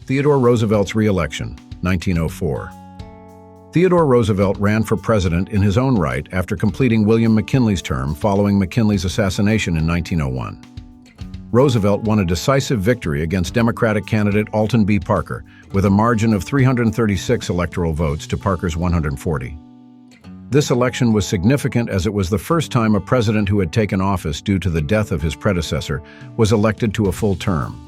Theodore Roosevelt's Reelection, 1904. Theodore Roosevelt ran for president in his own right after completing William McKinley's term following McKinley's assassination in 1901. Roosevelt won a decisive victory against Democratic candidate Alton B. Parker with a margin of 336 electoral votes to Parker's 140. This election was significant as it was the first time a president who had taken office due to the death of his predecessor was elected to a full term.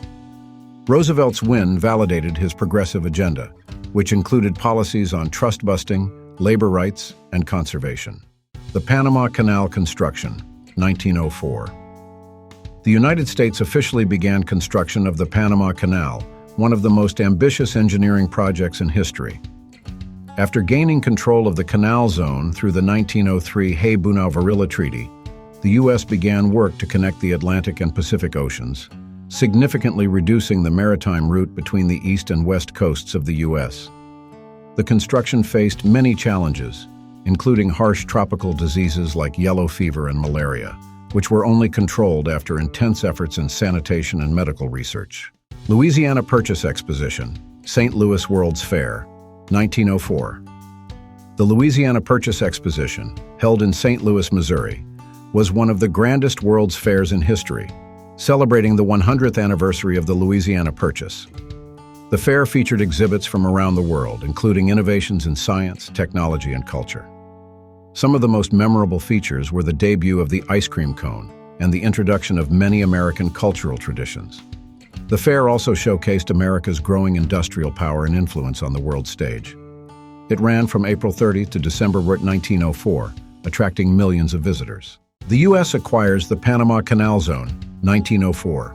Roosevelt's win validated his progressive agenda, which included policies on trust-busting, labor rights, and conservation. The Panama Canal construction, 1904. The United States officially began construction of the Panama Canal, one of the most ambitious engineering projects in history. After gaining control of the Canal Zone through the 1903 Hay-Bunau-Varilla Treaty, the U.S. began work to connect the Atlantic and Pacific Oceans, significantly reducing the maritime route between the east and west coasts of the U.S. The construction faced many challenges, including harsh tropical diseases like yellow fever and malaria, which were only controlled after intense efforts in sanitation and medical research. Louisiana Purchase Exposition, St. Louis World's Fair, 1904. The Louisiana Purchase Exposition, held in St. Louis, Missouri, was one of the grandest World's Fairs in history, celebrating the 100th anniversary of the Louisiana Purchase. The fair featured exhibits from around the world, including innovations in science, technology, and culture. Some of the most memorable features were the debut of the ice cream cone and the introduction of many American cultural traditions. The fair also showcased America's growing industrial power and influence on the world stage. It ran from April 30 to December 1904, attracting millions of visitors. The U.S. acquires the Panama Canal Zone, 1904.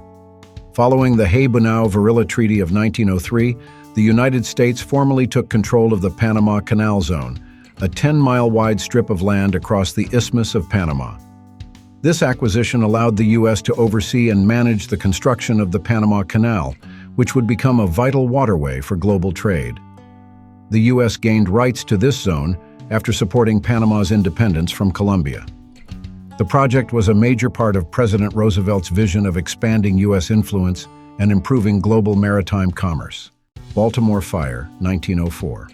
Following the Hay-Bunau-Varilla Treaty of 1903, the United States formally took control of the Panama Canal Zone, a 10-mile-wide strip of land across the Isthmus of Panama. This acquisition allowed the U.S. to oversee and manage the construction of the Panama Canal, which would become a vital waterway for global trade. The U.S. gained rights to this zone after supporting Panama's independence from Colombia. The project was a major part of President Roosevelt's vision of expanding U.S. influence and improving global maritime commerce. Baltimore Fire, 1904.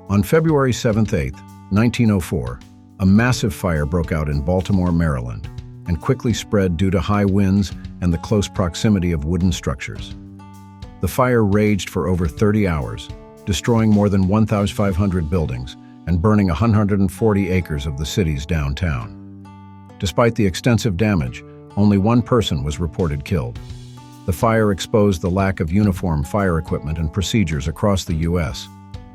On February 7-8, 1904, a massive fire broke out in Baltimore, Maryland, and quickly spread due to high winds and the close proximity of wooden structures. The fire raged for over 30 hours, destroying more than 1,500 buildings and burning 140 acres of the city's downtown. Despite the extensive damage, only one person was reported killed. The fire exposed the lack of uniform fire equipment and procedures across the U.S.,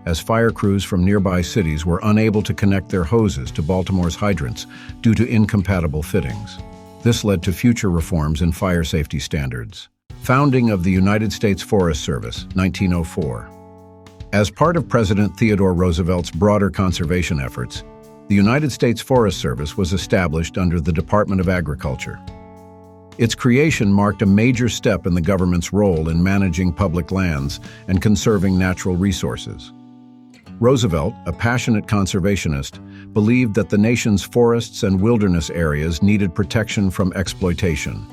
as fire crews from nearby cities were unable to connect their hoses to Baltimore's hydrants due to incompatible fittings. This led to future reforms in fire safety standards. Founding of the United States Forest Service, 1904. As part of President Theodore Roosevelt's broader conservation efforts, the United States Forest Service was established under the Department of Agriculture. Its creation marked a major step in the government's role in managing public lands and conserving natural resources. Roosevelt, a passionate conservationist, believed that the nation's forests and wilderness areas needed protection from exploitation.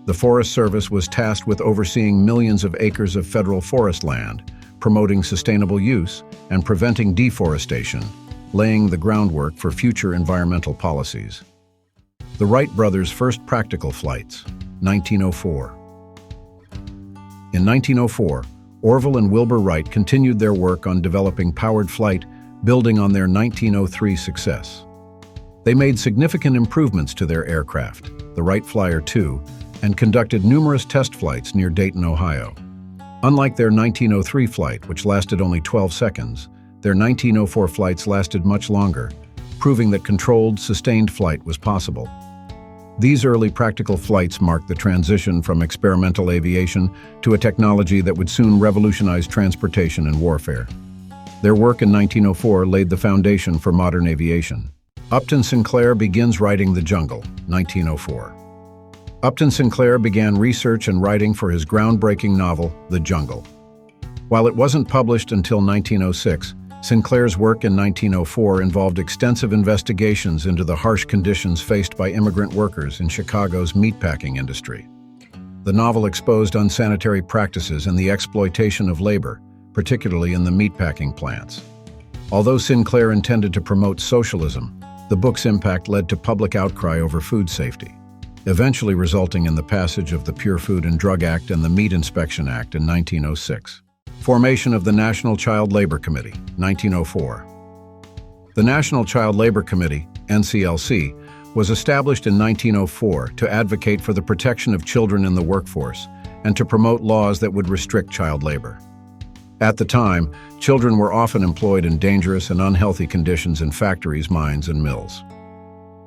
The Forest Service was tasked with overseeing millions of acres of federal forest land, promoting sustainable use and preventing deforestation, laying the groundwork for future environmental policies. The Wright brothers' first practical flights, 1904. In 1904, Orville and Wilbur Wright continued their work on developing powered flight, building on their 1903 success. They made significant improvements to their aircraft, the Wright Flyer II, and conducted numerous test flights near Dayton, Ohio. Unlike their 1903 flight, which lasted only 12 seconds, their 1904 flights lasted much longer, proving that controlled, sustained flight was possible. These early practical flights marked the transition from experimental aviation to a technology that would soon revolutionize transportation and warfare. Their work in 1904 laid the foundation for modern aviation. Upton Sinclair begins writing The Jungle, 1904. Upton Sinclair began research and writing for his groundbreaking novel, The Jungle. While it wasn't published until 1906, Sinclair's work in 1904 involved extensive investigations into the harsh conditions faced by immigrant workers in Chicago's meatpacking industry. The novel exposed unsanitary practices and the exploitation of labor, particularly in the meatpacking plants. Although Sinclair intended to promote socialism, the book's impact led to public outcry over food safety, eventually resulting in the passage of the Pure Food and Drug Act and the Meat Inspection Act in 1906. Formation of the National Child Labor Committee, 1904. The National Child Labor Committee, NCLC, was established in 1904 to advocate for the protection of children in the workforce and to promote laws that would restrict child labor. At the time, children were often employed in dangerous and unhealthy conditions in factories, mines, and mills.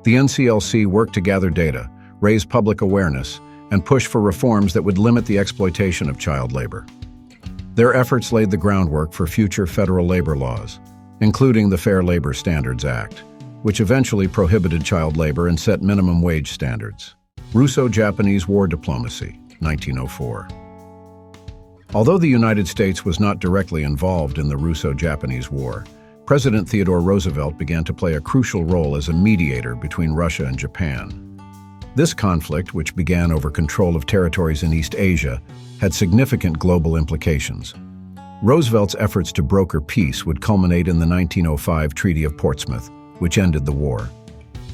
The NCLC worked to gather data, raise public awareness, and push for reforms that would limit the exploitation of child labor. Their efforts laid the groundwork for future federal labor laws, including the Fair Labor Standards Act, which eventually prohibited child labor and set minimum wage standards. Russo-Japanese War Diplomacy, 1904. Although the United States was not directly involved in the Russo-Japanese War, President Theodore Roosevelt began to play a crucial role as a mediator between Russia and Japan. This conflict, which began over control of territories in East Asia, had significant global implications. Roosevelt's efforts to broker peace would culminate in the 1905 Treaty of Portsmouth, which ended the war.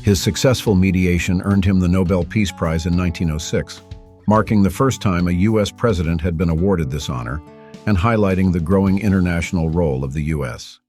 His successful mediation earned him the Nobel Peace Prize in 1906, marking the first time a U.S. president had been awarded this honor and highlighting the growing international role of the U.S.